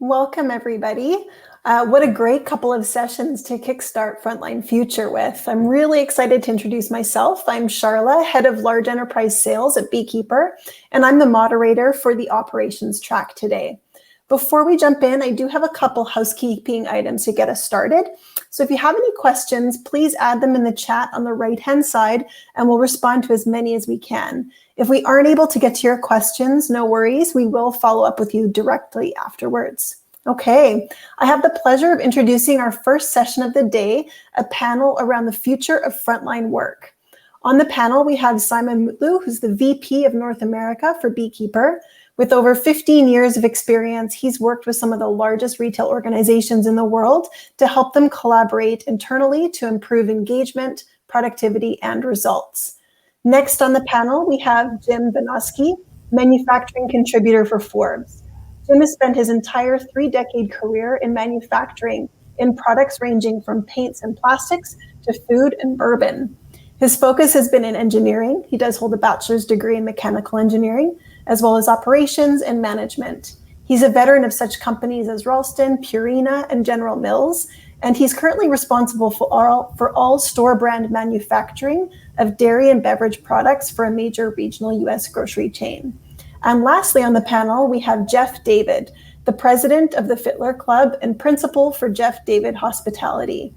Welcome, everybody. What a great couple of sessions to kickstart Frontline Future with. I'm really excited to introduce myself. I'm Charla, Head of Large Enterprise Sales at Beekeeper, and I'm the moderator for the operations track today. Before we jump in, I do have a couple housekeeping items to get us started. So if you have any questions, please add them in the chat on the right-hand side, and we'll respond to as many as we can. If we aren't able to get to your questions, no worries. We will follow up with you directly afterwards. Okay, I have the pleasure of introducing our first session of the day, a panel around the future of frontline work. On the panel, we have Simon Mutlu, who's the VP of North America for Beekeeper. With over 15 years of experience, he's worked with some of the largest retail organizations in the world to help them collaborate internally to improve engagement, productivity, and results. Next on the panel, we have Jim Banoski, manufacturing contributor for Forbes. Jim has spent his entire 3-decade career in manufacturing in products ranging from paints and plastics to food and bourbon. His focus has been in engineering. He does hold a bachelor's degree in mechanical engineering, as well as operations and management. He's a veteran of such companies as Ralston, Purina, and General Mills, and he's currently responsible for all store brand manufacturing of dairy and beverage products for a major regional US grocery chain. And lastly on the panel, we have Jeff David, the president of the Fittler Club and principal for Jeff David Hospitality.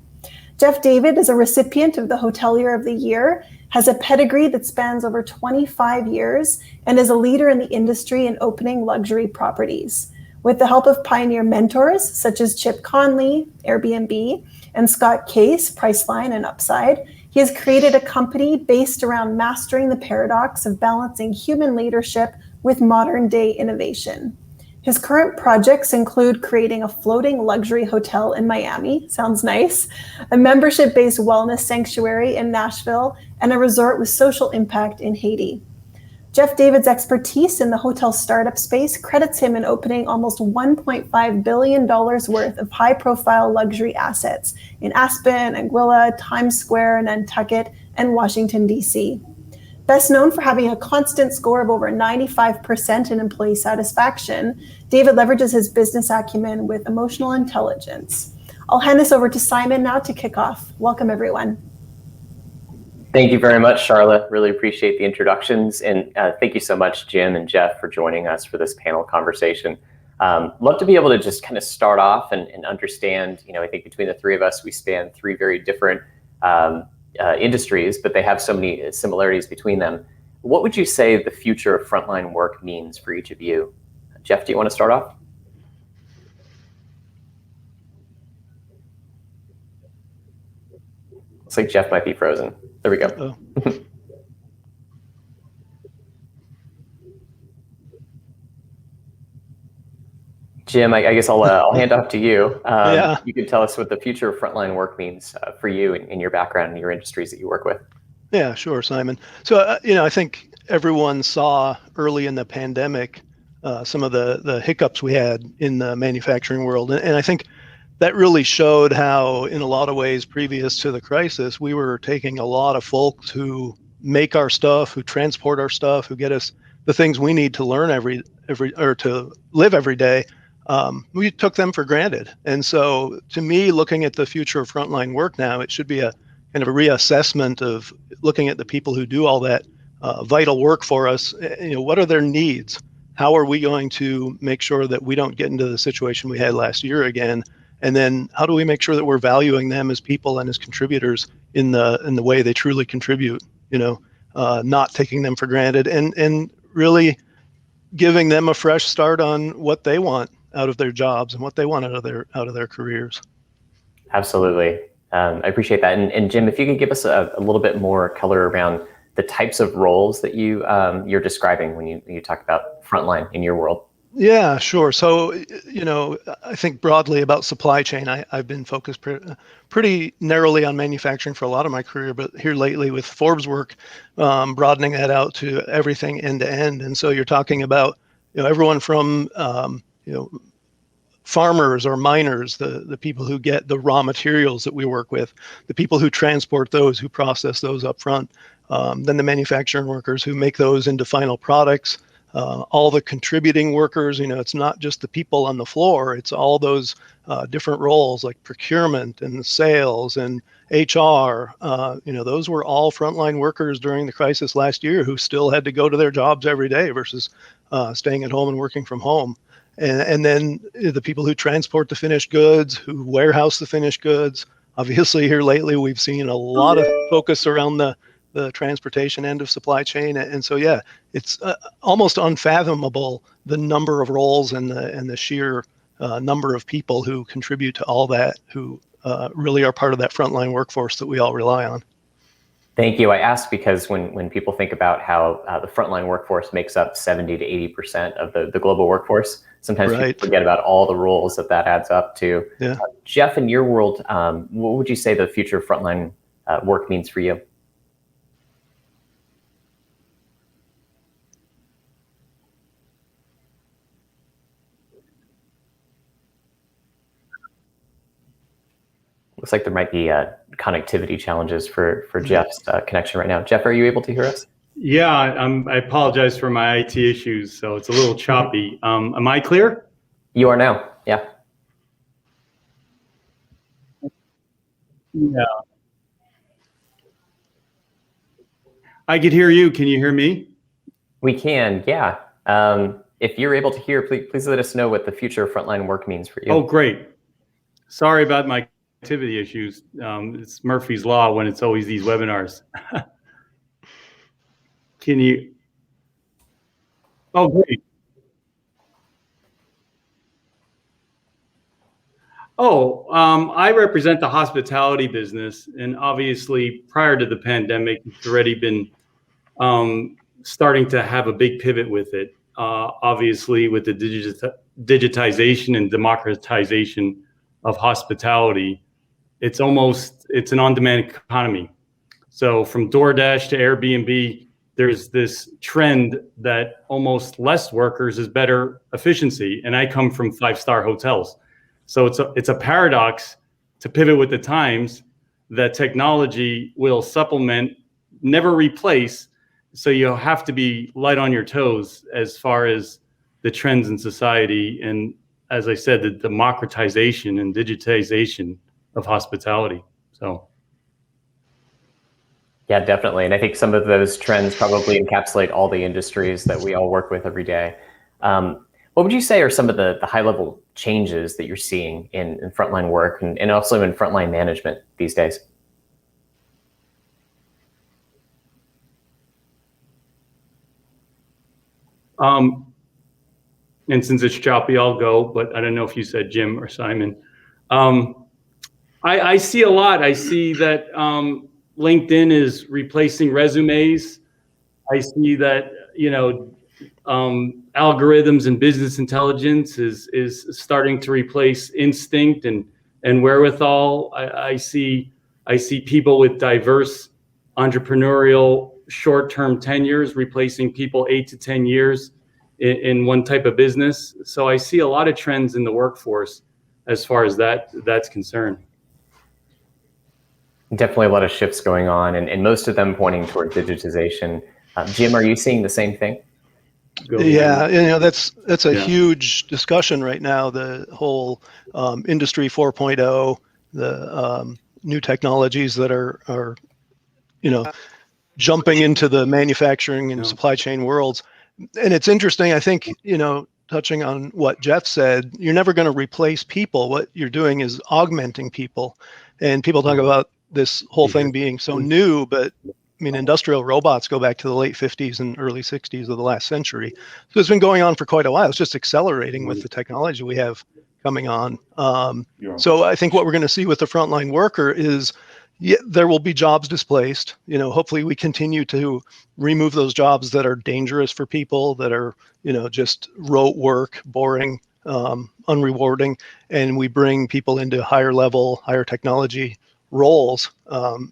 Jeff David is a recipient of the Hotelier of the Year, has a pedigree that spans over 25 years, and is a leader in the industry in opening luxury properties. With the help of pioneer mentors such as Chip Conley, Airbnb, and Scott Case, Priceline, and Upside, he has created a company based around mastering the paradox of balancing human leadership with modern-day innovation. His current projects include creating a floating luxury hotel in Miami, sounds nice, a membership-based wellness sanctuary in Nashville, and a resort with social impact in Haiti. Jeff David's expertise in the hotel startup space credits him in opening almost $1.5 billion worth of high-profile luxury assets in Aspen, Anguilla, Times Square, Nantucket, and Washington, D.C. Best known for having a constant score of over 95% in employee satisfaction, David leverages his business acumen with emotional intelligence. I'll hand this over to Simon now to kick off. Welcome, everyone. Thank you very much, Charlotte. Really appreciate the introductions. And thank you so much, Jim and Jeff, for joining us for this panel conversation. Love to be able to just kind of start off and understand, I think between the three of us, we span three very different industries, but they have so many similarities between them. What would you say the future of frontline work means for each of you? Jeff, do you want to start off? Looks like Jeff might be frozen. There we go. Oh. Jim, I guess I'll hand off to you. Yeah. You can tell us what the future of frontline work means for you in your background and your industries that you work with. Yeah, sure, Simon. So, I think everyone saw early in the pandemic some of the hiccups we had in the manufacturing world. And I think that really showed how, in a lot of ways, previous to the crisis, we were taking a lot of folks who make our stuff, who transport our stuff, who get us the things we need to learn or to live every day. We took them for granted. And so to me, looking at the future of frontline work now, it should be a kind of a reassessment of looking at the people who do all that vital work for us. What are their needs? How are we going to make sure that we don't get into the situation we had last year again? And then how do we make sure that we're valuing them as people and as contributors in the way they truly contribute, not taking them for granted and really giving them a fresh start on what they want out of their jobs and what they want out of their careers. Absolutely. I appreciate that. And Jim, if you could give us a little bit more color around the types of roles that you're describing when you talk about frontline in your world. Yeah, sure. So, I think broadly about supply chain, I've been focused pretty narrowly on manufacturing for a lot of my career, but here lately with Forbes work, broadening that out to everything end to end. And so you're talking about, everyone from, farmers or miners, the people who get the raw materials that we work with, the people who transport those, who process those up front, then the manufacturing workers who make those into final products, all the contributing workers. It's not just the people on the floor, it's all those different roles like procurement and sales and HR. Those were all frontline workers during the crisis last year who still had to go to their jobs every day versus staying at home and working from home. And then the people who transport the finished goods, who warehouse the finished goods. Obviously, here lately, we've seen a lot of focus around the transportation end of supply chain. And so, yeah, it's almost unfathomable the number of roles and the sheer number of people who contribute to all that, who really are part of that frontline workforce that we all rely on. Thank you. I asked because when people think about how the frontline workforce makes up 70 to 80% of the global workforce, sometimes Right. people forget about all the roles that adds up to. Yeah. Jeff, in your world, what would you say the future of frontline work means for you? Looks like there might be connectivity challenges for Jeff's connection right now. Jeff, are you able to hear us? Yeah, I apologize for my IT issues, so it's a little choppy. Am I clear? You are now, yeah. Yeah. I could hear you. Can you hear me? We can, yeah. If you're able to hear, please let us know what the future of frontline work means for you. Oh, great. Sorry about my connectivity issues. It's Murphy's Law when it's always these webinars. Can you? Oh, great. Oh, I represent the hospitality business, and obviously prior to the pandemic, it's already been starting to have a big pivot with it. Obviously, with the digitization and democratization of hospitality, it's an on-demand economy. So from DoorDash to Airbnb, there's this trend that almost less workers is better efficiency. And I come from 5-star hotels. So it's a paradox to pivot with the times that technology will supplement, never replace. So you have to be light on your toes as far as the trends in society. And as I said, the democratization and digitization of hospitality. So. Yeah, definitely. And I think some of those trends probably encapsulate all the industries that we all work with every day. What would you say are some of the high-level changes that you're seeing in frontline work and also in frontline management these days? And since it's choppy, I'll go, but I don't know if you said Jim or Simon. I see a lot. I see that LinkedIn is replacing resumes. I see that, algorithms and business intelligence is starting to replace instinct and wherewithal. I see people with diverse entrepreneurial short-term tenures replacing people 8 to 10 years in one type of business. So I see a lot of trends in the workforce as far as that's concerned. Definitely a lot of shifts going on, and most of them pointing toward digitization. Jim, are you seeing the same thing? Yeah, that's a huge discussion right now. The whole Industry 4.0, the new technologies that are jumping into the manufacturing and supply chain worlds. And it's interesting, I think, touching on what Jeff said, you're never going to replace people. What you're doing is augmenting people. And people talk about this whole thing being so new, but I mean, industrial robots go back to the late 50s and early 60s of the last century. So it's been going on for quite a while. It's just accelerating with the technology we have coming on. So I think what we're going to see with the frontline worker is there will be jobs displaced. Hopefully we continue to remove those jobs that are dangerous for people, that are, just rote work, boring, unrewarding, and we bring people into higher level, higher technology roles.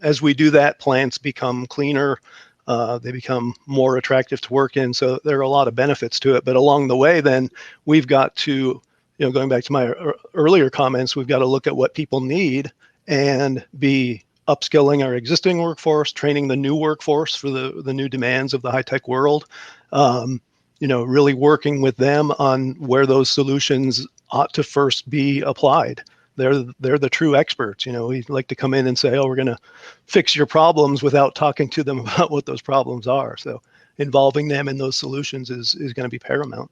As we do that, plants become cleaner, they become more attractive to work in. So there are a lot of benefits to it. But along the way, then we've got to, going back to my earlier comments, we've got to look at what people need and be upskilling our existing workforce, training the new workforce for the new demands of the high-tech world. really working with them on where those solutions ought to first be applied. They're the true experts. We like to come in and say, oh, we're going to fix your problems without talking to them about what those problems are. So involving them in those solutions is going to be paramount.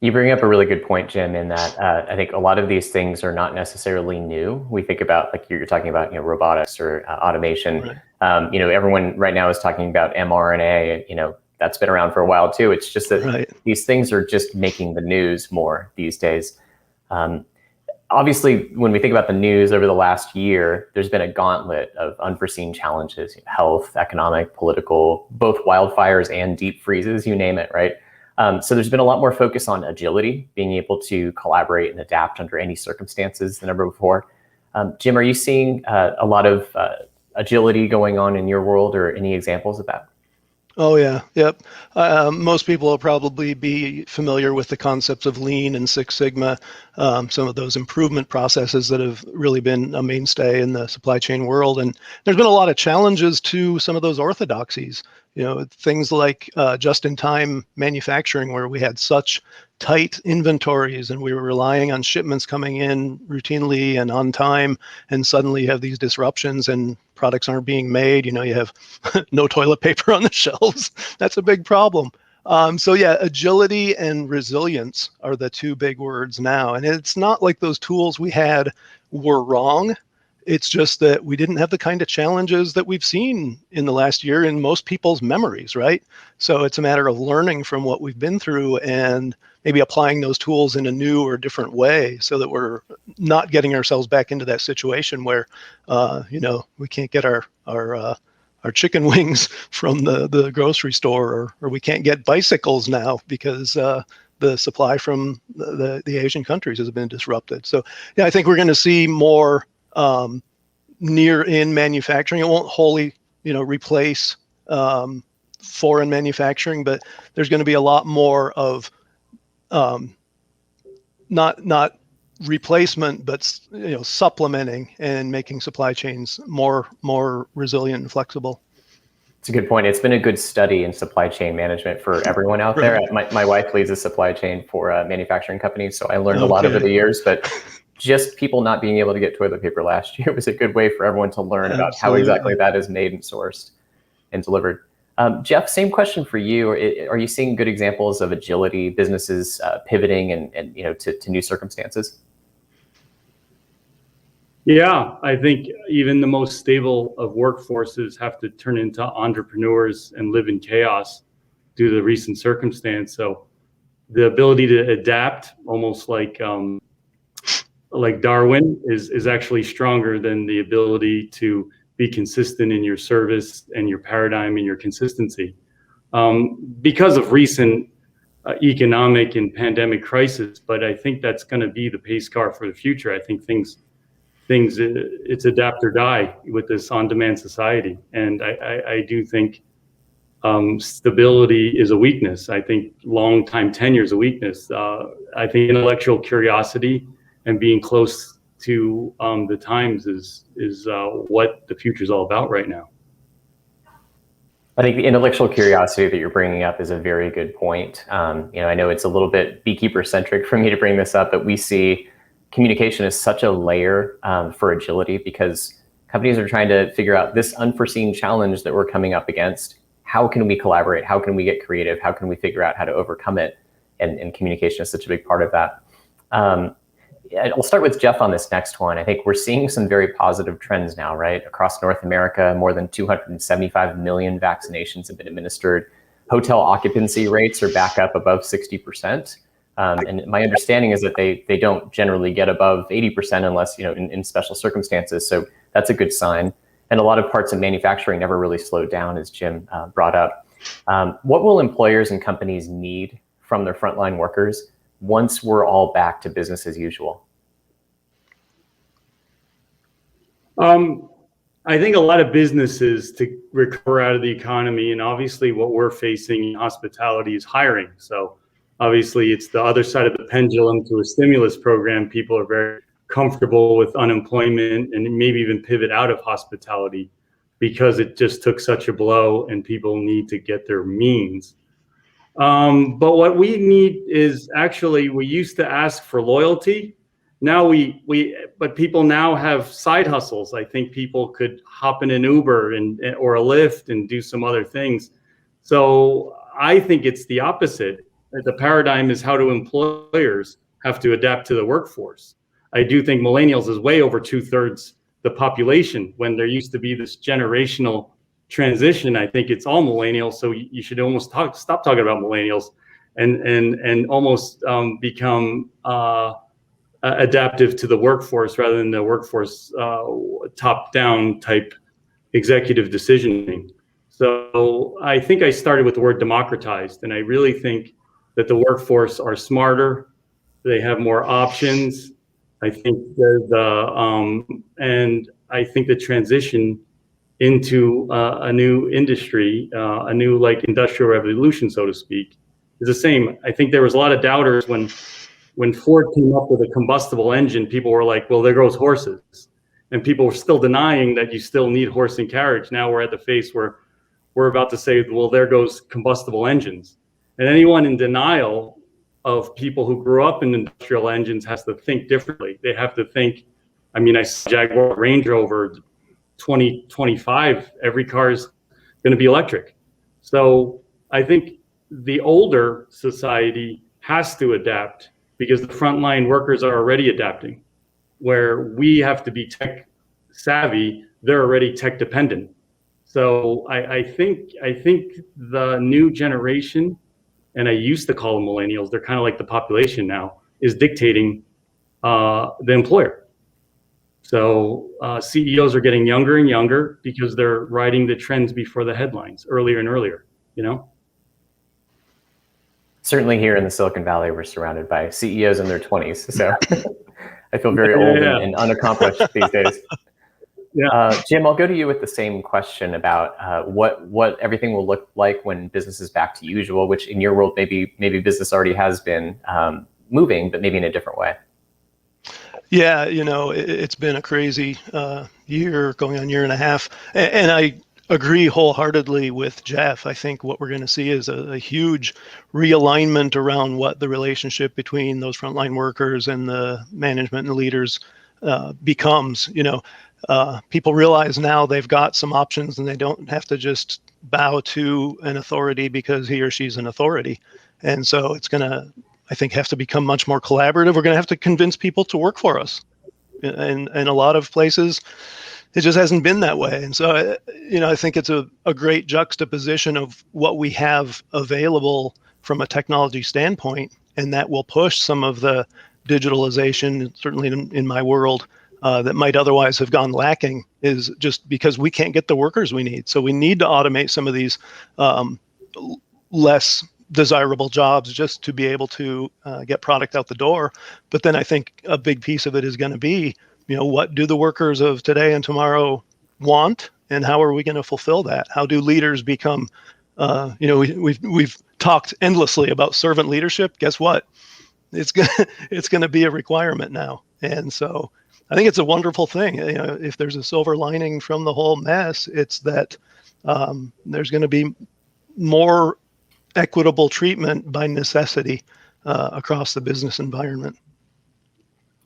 You bring up a really good point, Jim, in that I think a lot of these things are not necessarily new. We think about, like you're talking about, robotics or automation. Right. Everyone right now is talking about mRNA. That's been around for a while too. It's just that these things are just making the news more these days. Obviously, when we think about the news over the last year, there's been a gauntlet of unforeseen challenges: health, economic, political, both wildfires and deep freezes, you name it, right? So there's been a lot more focus on agility, being able to collaborate and adapt under any circumstances than ever before. Jim, are you seeing a lot of agility going on in your world, or any examples of that? Oh, yeah. Yep. Most people will probably be familiar with the concepts of Lean and Six Sigma, some of those improvement processes that have really been a mainstay in the supply chain world. And there's been a lot of challenges to some of those orthodoxies. Things like just-in-time manufacturing, where we had such tight inventories and we were relying on shipments coming in routinely and on time, and suddenly you have these disruptions and products aren't being made. You have no toilet paper on the shelves. That's a big problem. So yeah, agility and resilience are the two big words now. And it's not like those tools we had were wrong. It's just that we didn't have the kind of challenges that we've seen in the last year in most people's memories, right? So it's a matter of learning from what we've been through and maybe applying those tools in a new or different way, so that we're not getting ourselves back into that situation where, we can't get our chicken wings from the grocery store, or we can't get bicycles now because the supply from the Asian countries has been disrupted. So yeah, I think we're going to see more near-in manufacturing. It won't wholly, replace foreign manufacturing, but there's going to be a lot more of not replacement, but supplementing and making supply chains more resilient and flexible. It's a good point. It's been a good study in supply chain management for everyone out there. My wife leads a supply chain for a manufacturing company, so I learned a lot over the years, but just people not being able to get toilet paper last year was a good way for everyone to learn about how exactly that is made and sourced and delivered. Jeff, same question for you. Are you seeing good examples of agility, businesses pivoting and to new circumstances? Yeah, I think even the most stable of workforces have to turn into entrepreneurs and live in chaos due to the recent circumstance. So the ability to adapt, almost like Darwin, is actually stronger than the ability to be consistent in your service and your paradigm and your consistency. Because of recent economic and pandemic crisis, but I think that's going to be the pace car for the future. I think it's adapt or die with this on-demand society. And I do think stability is a weakness. I think long time tenure is a weakness. I think intellectual curiosity and being close to the times is what the future is all about right now. I think the intellectual curiosity that you're bringing up is a very good point. I know it's a little bit beekeeper centric for me to bring this up, but we see communication is such a layer for agility, because companies are trying to figure out this unforeseen challenge that we're coming up against. How can we collaborate? How can we get creative? How can we figure out how to overcome it? And communication is such a big part of that. I'll start with Jeff on this next one. I think we're seeing some very positive trends now, right? Across North America, more than 275 million vaccinations have been administered. Hotel occupancy rates are back up above 60%. And my understanding is that they don't generally get above 80% unless, in special circumstances. So that's a good sign. And a lot of parts of manufacturing never really slowed down, as Jim brought up. What will employers and companies need from their frontline workers once we're all back to business as usual? I think a lot of businesses to recover out of the economy, and obviously what we're facing in hospitality is hiring. So obviously it's the other side of the pendulum to a stimulus program. People are very comfortable with unemployment and maybe even pivot out of hospitality because it just took such a blow and people need to get their means. But what we need is actually, we used to ask for loyalty. Now but people now have side hustles. I think people could hop in an Uber or a Lyft and do some other things. So I think it's the opposite. The paradigm is how do employers have to adapt to the workforce. I do think millennials is way over 2/3 the population, when there used to be this generational transition. I think it's all millennials. So you should almost stop talking about millennials and almost become adaptive to the workforce rather than the workforce top-down type executive decisioning. So I think I started with the word democratized, and I really think that the workforce are smarter. They have more options. I think and I think the transition into a new industry, a new like industrial revolution, so to speak, is the same. I think there was a lot of doubters when Ford came up with a combustible engine. People were like, well, there goes horses. And people were still denying that you still need horse and carriage. Now we're at the phase where we're about to say, well, there goes combustible engines. And anyone in denial of people who grew up in industrial engines has to think differently. They have to think, I mean, I saw Jaguar Range Rover 2025, every car is going to be electric. So I think the older society has to adapt, because the frontline workers are already adapting. Where we have to be tech savvy, they're already tech dependent. So I think the new generation, and I used to call them millennials, they're kind of like the population now, is dictating the employer. So CEOs are getting younger and younger because they're riding the trends before the headlines earlier and earlier, you know? Certainly here in the Silicon Valley, we're surrounded by CEOs in their 20s. So I feel very old and unaccomplished these days. Yeah. Jim, I'll go to you with the same question about what everything will look like when business is back to usual, which in your world, maybe business already has been moving, but maybe in a different way. Yeah, it's been a crazy year, going on year and a half. And I agree wholeheartedly with Jeff. I think what we're going to see is a huge realignment around what the relationship between those frontline workers and the management and leaders becomes. People realize now they've got some options, and they don't have to just bow to an authority because he or she's an authority. And so it's going to, I think, have to become much more collaborative. We're going to have to convince people to work for us. And a lot of places, it just hasn't been that way. And so, I think it's a great juxtaposition of what we have available from a technology standpoint, and that will push some of the digitalization, certainly in my world, that might otherwise have gone lacking, is just because we can't get the workers we need. So we need to automate some of these less desirable jobs just to be able to get product out the door. But then I think a big piece of it is going to be, what do the workers of today and tomorrow want, and how are we going to fulfill that? How do leaders become, we've talked endlessly about servant leadership. Guess what? It's going to be a requirement now. And so I think it's a wonderful thing. If there's a silver lining from the whole mess, it's that there's going to be more equitable treatment by necessity across the business environment.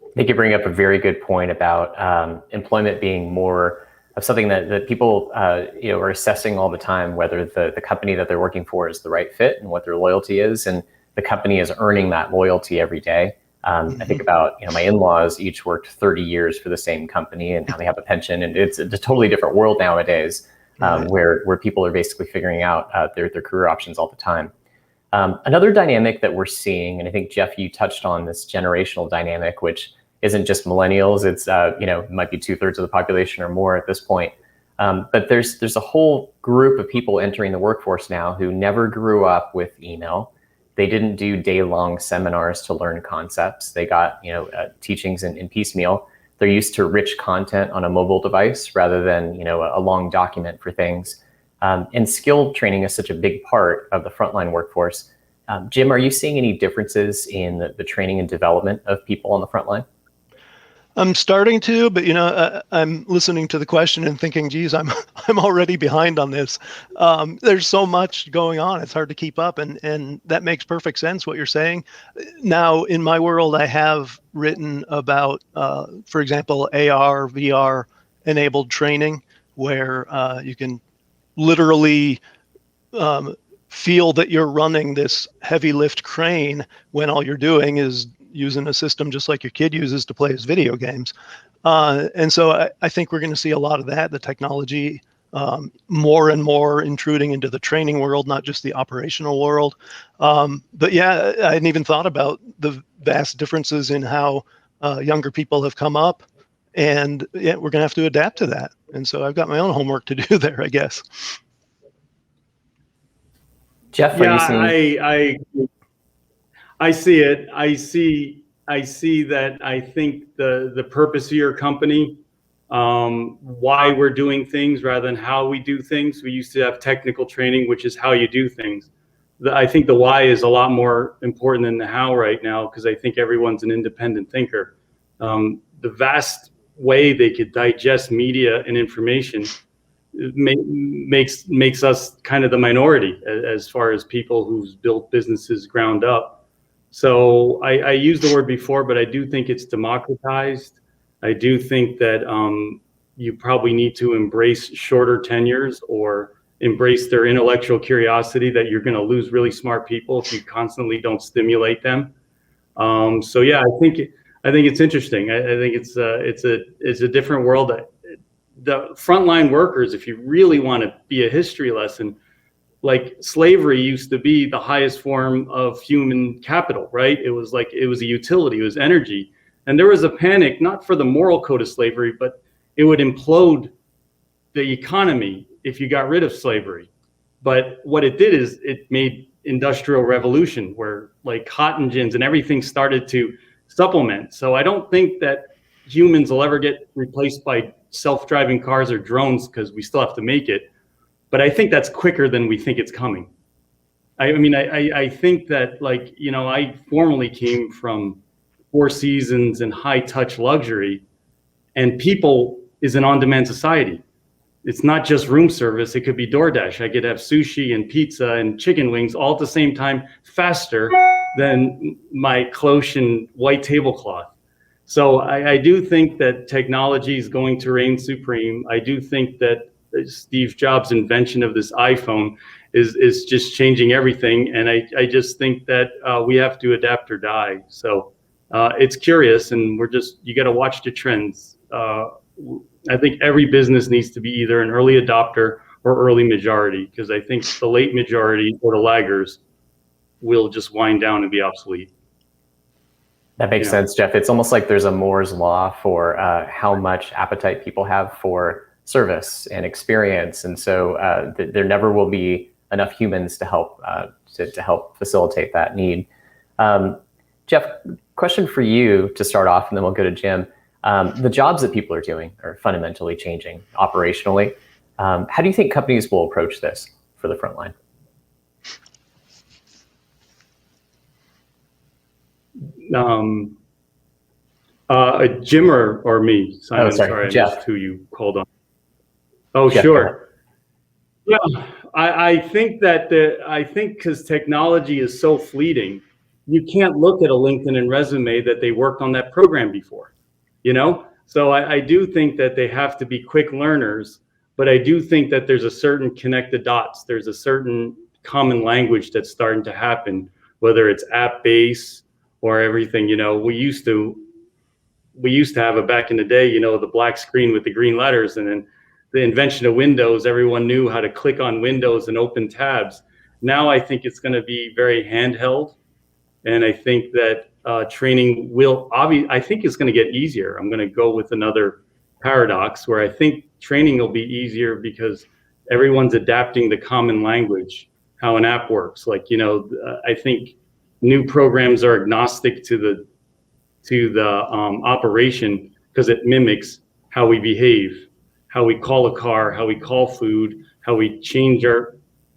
I think you bring up a very good point about employment being more of something that people are assessing all the time, whether the company that they're working for is the right fit and what their loyalty is, and the company is earning that loyalty every day. I think about my in-laws each worked 30 years for the same company, and now they have a pension, and it's a totally different world nowadays, where people are basically figuring out their career options all the time. Another dynamic that we're seeing, and I think Jeff, you touched on this generational dynamic, which isn't just millennials. It's it might be 2/3 of the population or more at this point. But there's a whole group of people entering the workforce now who never grew up with email. They didn't do day-long seminars to learn concepts. They got teachings in piecemeal. They're used to rich content on a mobile device rather than a long document for things. And skill training is such a big part of the frontline workforce. Jim, are you seeing any differences in the training and development of people on the front line? I'm starting to, but I'm listening to the question and thinking, geez, I'm already behind on this. There's so much going on; it's hard to keep up, and that makes perfect sense what you're saying. Now, in my world, I have written about, for example, AR, VR enabled training, where you can literally feel that you're running this heavy lift crane when all you're doing is using a system just like your kid uses to play his video games. And so I think we're going to see a lot of that, the technology more and more intruding into the training world, not just the operational world. But yeah, I hadn't even thought about the vast differences in how younger people have come up. And yeah, we're going to have to adapt to that. And so I've got my own homework to do there, I guess. Jeff, are Yeah, you seeing? I see it. I see that. I think the purpose of your company, why we're doing things rather than how we do things. We used to have technical training, which is how you do things. I think the why is a lot more important than the how right now, because I think everyone's an independent thinker. The vast way they could digest media and information makes us kind of the minority as far as people who's built businesses ground up. So I used the word before, but I do think it's democratized. I do think that you probably need to embrace shorter tenures or embrace their intellectual curiosity, that you're going to lose really smart people if you constantly don't stimulate them. So yeah, I think it's interesting. I think it's a different world. The frontline workers, if you really want to be a history lesson, like slavery used to be the highest form of human capital, right? It was a utility, it was energy. And there was a panic, not for the moral code of slavery, but it would implode the economy if you got rid of slavery. But what it did is it made industrial revolution, where like cotton gins and everything started to supplement. So I don't think that humans will ever get replaced by self-driving cars or drones, because we still have to make it. But I think that's quicker than we think it's coming. I think that, like, I formerly came from Four Seasons and high touch luxury, and people is an on-demand society. It's not just room service. It could be DoorDash. I could have sushi and pizza and chicken wings all at the same time, faster than my cloche and white tablecloth. So I do think that technology is going to reign supreme. I do think that Steve Jobs' invention of this iPhone is just changing everything. And I just think that we have to adapt or die. So it's curious, and you got to watch the trends. I think every business needs to be either an early adopter or early majority, because I think the late majority or the laggers will just wind down and be obsolete. That makes sense, Jeff. It's almost like there's a Moore's law for how much appetite people have for service and experience, and so there never will be enough humans to help facilitate that need. Jeff, question for you to start off, and then we'll go to Jim. The jobs that people are doing are fundamentally changing operationally. How do you think companies will approach this for the frontline? Jim or me, Simon? Oh, sorry, Jeff. I missed who you called on. Oh, Jeff, sure. Yeah, I think because technology is so fleeting, you can't look at a LinkedIn and resume that they worked on that program before, So I do think that they have to be quick learners, but I do think that there's a certain connect the dots. There's a certain common language that's starting to happen, whether it's app-based or everything. We used to have it back in the day, the black screen with the green letters, and then the invention of Windows, everyone knew how to click on Windows and open tabs. Now I think it's going to be very handheld, and I think that training I think it's going to get easier. I'm going to go with another paradox where I think training will be easier because everyone's adapting the common language, how an app works. Like, I think new programs are agnostic to the operation, because it mimics how we behave, how we call a car, how we call food, how we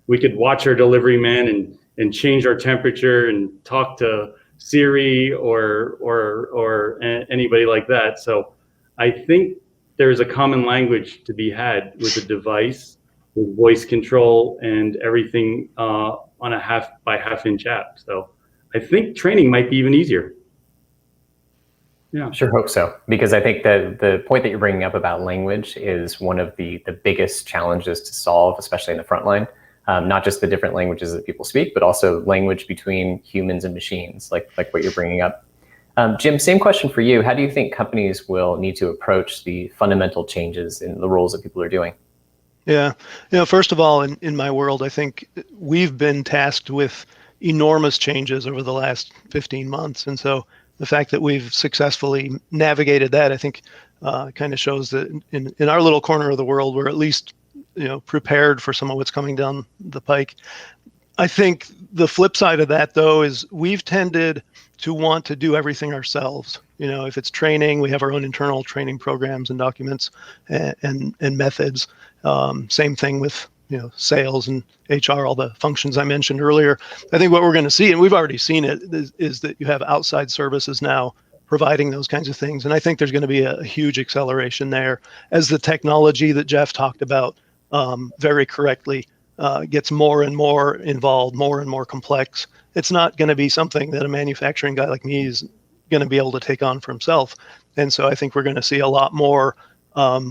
we could watch our delivery man and change our temperature and talk to Siri or anybody like that. So I think there's a common language to be had with a device, with voice control and everything on a half by half inch app. So I think training might be even easier. Yeah. Sure hope so, because I think that the point that you're bringing up about language is one of the biggest challenges to solve, especially in the frontline. Not just the different languages that people speak, but also language between humans and machines, like what you're bringing up. Jim, same question for you. How do you think companies will need to approach the fundamental changes in the roles that people are doing? Yeah, first of all, in my world, I think we've been tasked with enormous changes over the last 15 months. And so the fact that we've successfully navigated that, I think kind of shows that in our little corner of the world, we're at least prepared for some of what's coming down the pike. I think the flip side of that, though, is we've tended to want to do everything ourselves. If it's training, we have our own internal training programs and documents and methods. Same thing with sales and HR, all the functions I mentioned earlier. I think what we're going to see, and we've already seen it, is that you have outside services now providing those kinds of things. And I think there's going to be a huge acceleration there as the technology that Jeff talked about very correctly gets more and more involved, more and more complex. It's not going to be something that a manufacturing guy like me is going to be able to take on for himself. And so I think we're going to see a lot more.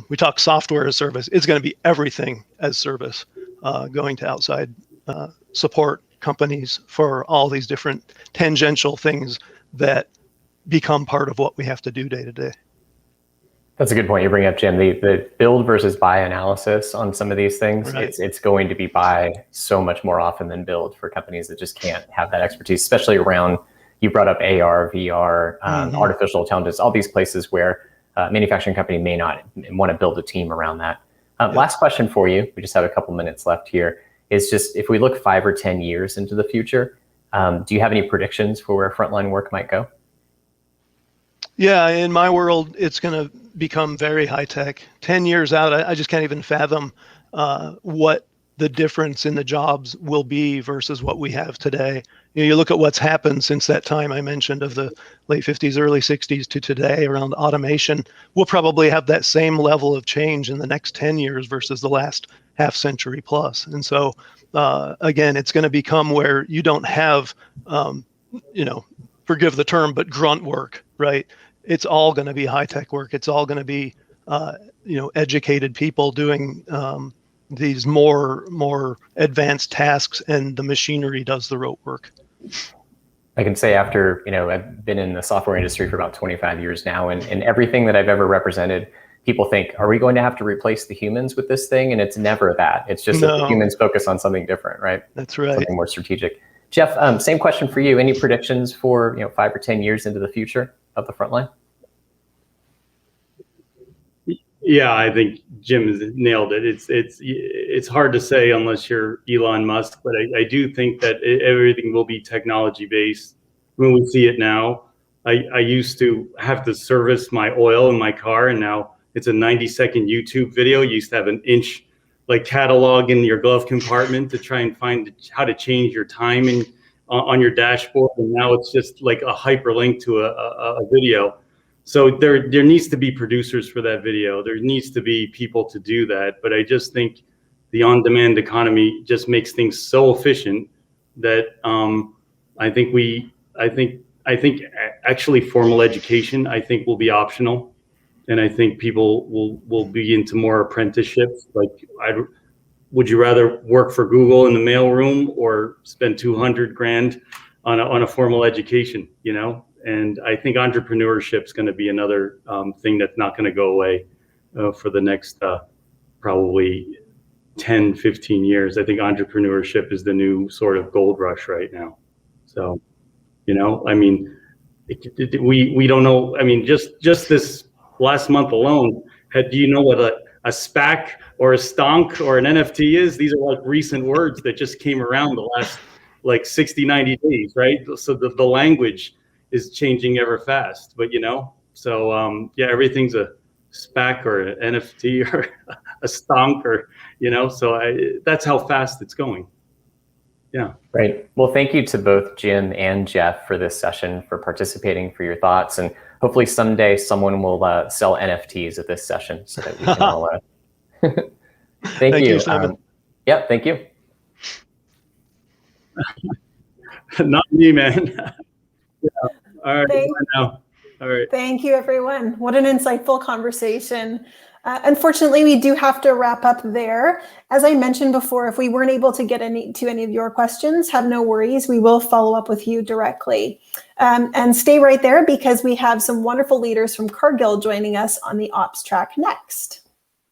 We talk software as service. It's going to be everything as service, going to outside support companies for all these different tangential things that become part of what we have to do day to day. That's a good point you bring up, Jim. The build versus buy analysis on some of these things, Right. it's going to be buy so much more often than build for companies that just can't have that expertise, especially around, you brought up AR, VR, artificial intelligence, all these places where manufacturing company may not want to build a team around that. Last question for you, we just have a couple minutes left here, is just if we look 5 or 10 years into the future, do you have any predictions for where frontline work might go? Yeah, in my world, it's going to become very high tech. 10 years out, I just can't even fathom what the difference in the jobs will be versus what we have today. You look at what's happened since that time I mentioned of the late 50s, early 60s to today around automation. We'll probably have that same level of change in the next 10 years versus the last half century plus. And so, again, it's going to become where you don't have, forgive the term, but grunt work, right? It's all going to be high tech work. It's all going to be, educated people doing these more advanced tasks, and the machinery does the rote work. I can say after, I've been in the software industry for about 25 years now, and everything that I've ever represented, people think, are we going to have to replace the humans with this thing? And it's never that. It's just that the humans focus on something different, right? That's right. Something more strategic. Jeff, same question for you. Any predictions for 5 or 10 years into the future of the frontline? Yeah, I think Jim has nailed it. It's hard to say unless you're Elon Musk, but I do think that everything will be technology based. When we see it now, I used to have to service my oil in my car, and now it's a 90-second YouTube video. You used to have an inch catalog in your glove compartment to try and find how to change your time on your dashboard, and now it's just like a hyperlink to a video. So there needs to be producers for that video. There needs to be people to do that. But I just think the on-demand economy just makes things so efficient that I think actually formal education, I think, will be optional, and I think people will be into more apprenticeships. Would you rather work for Google in the mailroom or spend $200,000 on a formal education? And I think entrepreneurship is going to be another thing that's not going to go away for the next probably 10, 15 years. I think entrepreneurship is the new sort of gold rush right now. So, we don't know. I mean, just this last month alone, do you know what a SPAC or a stonk or an NFT is? These are recent words that just came around the last 60, 90 days, right? So the language is changing ever fast, but so everything's a SPAC or an NFT or a stonk or so that's how fast it's going. Yeah. Great. Well, thank you to both Jim and Jeff for this session, for participating, for your thoughts, and hopefully someday someone will sell NFTs at this session so that we can all. Thank you. Simon. Yeah, thank you. Not me, man. Yeah. All right. Thank, Now. All right. Thank you, everyone. What an insightful conversation. Unfortunately, we do have to wrap up there. As I mentioned before, if we weren't able to get to any of your questions, have no worries. We will follow up with you directly. And stay right there because we have some wonderful leaders from Cargill joining us on the Ops track next.